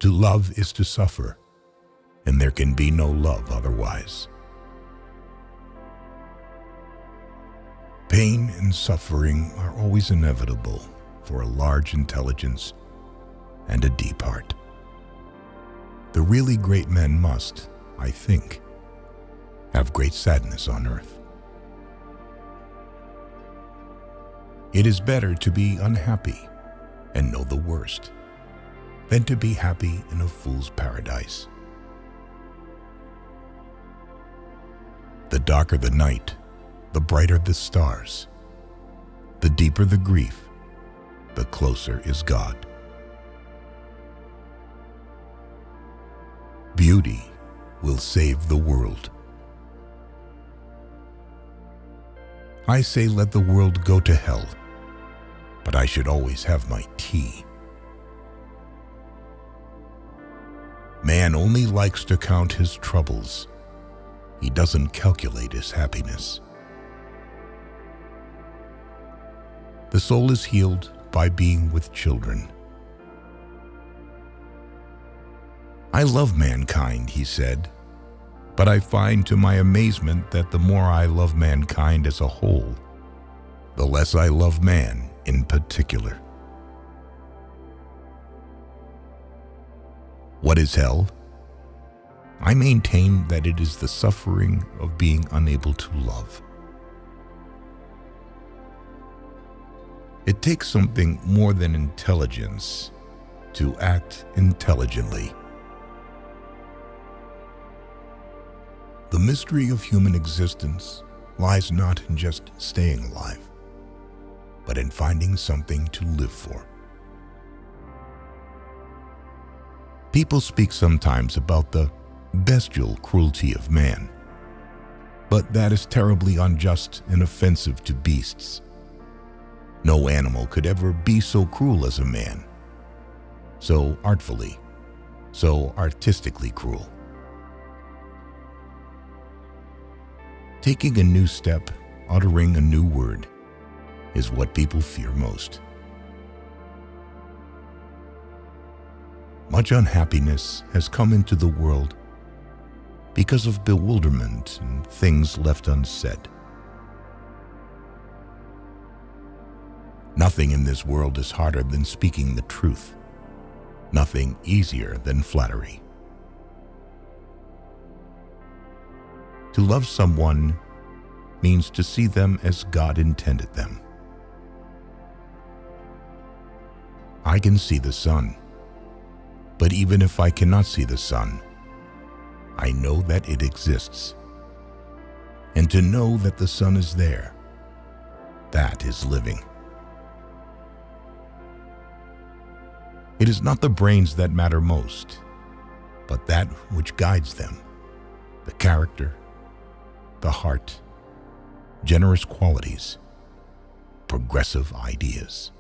To love is to suffer, and there can be no love otherwise. Pain and suffering are always inevitable for a large intelligence and a deep heart. The really great men must, I think, have great sadness on earth. It is better to be unhappy and know the worst than to be happy in a fool's paradise. The darker the night, the brighter the stars. The deeper the grief, the closer is God. Beauty will save the world. I say let the world go to hell, but I should always have my tea. Man only likes to count his troubles. He doesn't calculate his happiness. The soul is healed by being with children. I love mankind, he said, but I find to my amazement that the more I love mankind as a whole, the less I love man in particular. What is hell? I maintain that it is the suffering of being unable to love. It takes something more than intelligence to act intelligently. The mystery of human existence lies not in just staying alive, but in finding something to live for. People speak sometimes about the bestial cruelty of man, but that is terribly unjust and offensive to beasts. No animal could ever be so cruel as a man, so artfully, so artistically cruel. Taking a new step, uttering a new word, is what people fear most. Much unhappiness has come into the world because of bewilderment and things left unsaid. Nothing in this world is harder than speaking the truth. Nothing easier than flattery. To love someone means to see them as God intended them. I can see the sun, but even if I cannot see the sun, I know that it exists. And to know that the sun is there, that is living. It is not the brains that matter most, but that which guides them, the character, the heart, generous qualities, progressive ideas.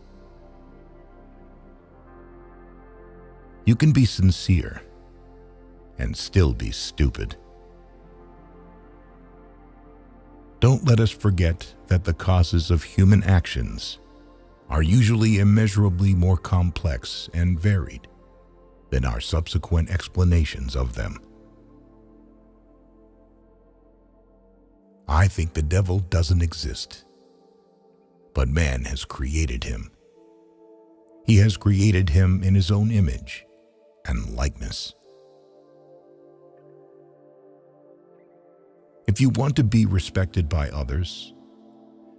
You can be sincere and still be stupid. Don't let us forget that the causes of human actions are usually immeasurably more complex and varied than our subsequent explanations of them. I think the devil doesn't exist, but man has created him. He has created him in his own image and likeness. If you want to be respected by others,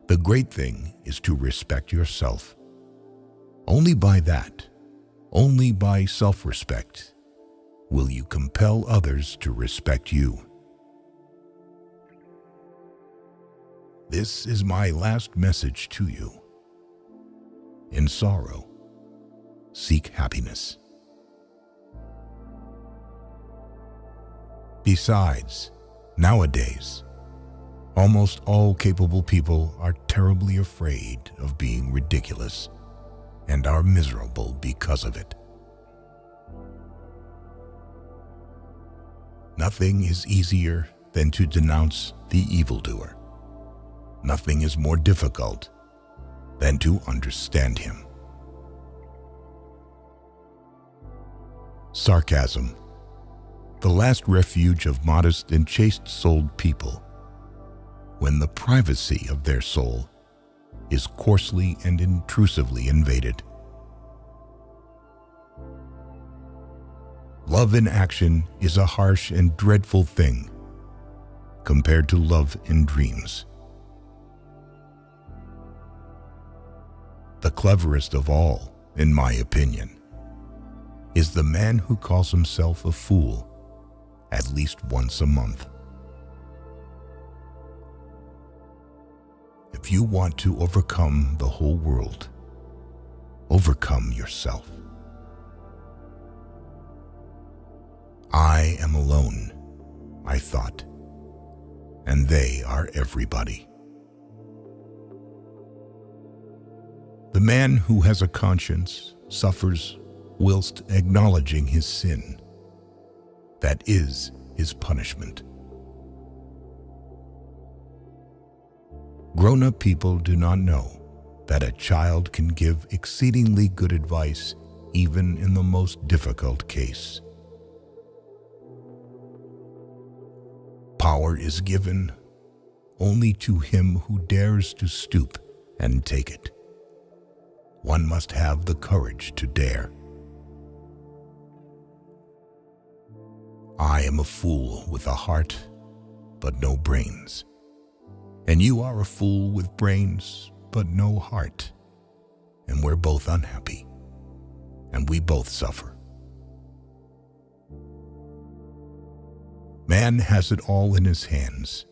the great thing is to respect yourself. Only by that, only by self-respect, will you compel others to respect you. This is my last message to you. In sorrow, seek happiness. Besides, nowadays, almost all capable people are terribly afraid of being ridiculous and are miserable because of it. Nothing is easier than to denounce the evildoer. Nothing is more difficult than to understand him. Sarcasm, the last refuge of modest and chaste-souled people, when the privacy of their soul is coarsely and intrusively invaded. Love in action is a harsh and dreadful thing compared to love in dreams. The cleverest of all, in my opinion, is the man who calls himself a fool at least once a month. If you want to overcome the whole world, overcome yourself. I am alone, I thought, and they are everybody. The man who has a conscience suffers whilst acknowledging his sin. That is his punishment. Grown-up people do not know that a child can give exceedingly good advice even in the most difficult case. Power is given only to him who dares to stoop and take it. One must have the courage to dare. I am a fool with a heart, but no brains. And you are a fool with brains, but no heart. And we're both unhappy, and we both suffer. Man has it all in his hands,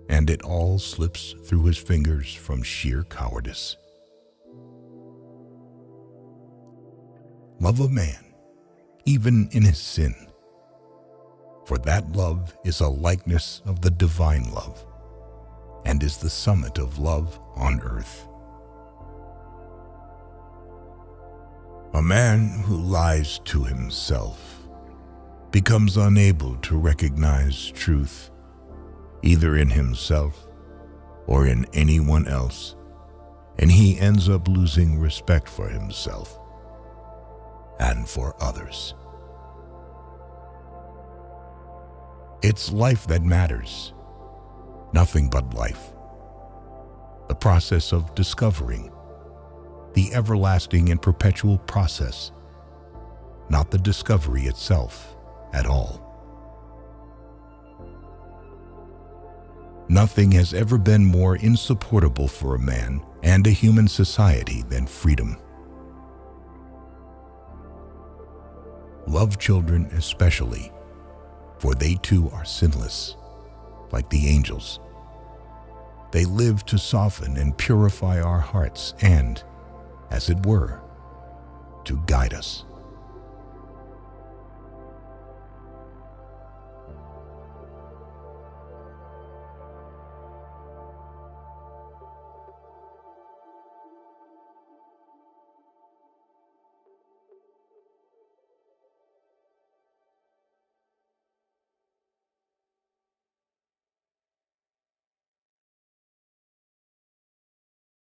and it all slips through his fingers from sheer cowardice. Love a man, even in his sin, for that love is a likeness of the divine love, and is the summit of love on earth. A man who lies to himself becomes unable to recognize truth, either in himself or in anyone else, and he ends up losing respect for himself and for others. It's life that matters, nothing but life. The process of discovering, the everlasting and perpetual process, not the discovery itself at all. Nothing has ever been more insupportable for a man and a human society than freedom. Love children especially, for they too are sinless, like the angels. They live to soften and purify our hearts and, as it were, to guide us.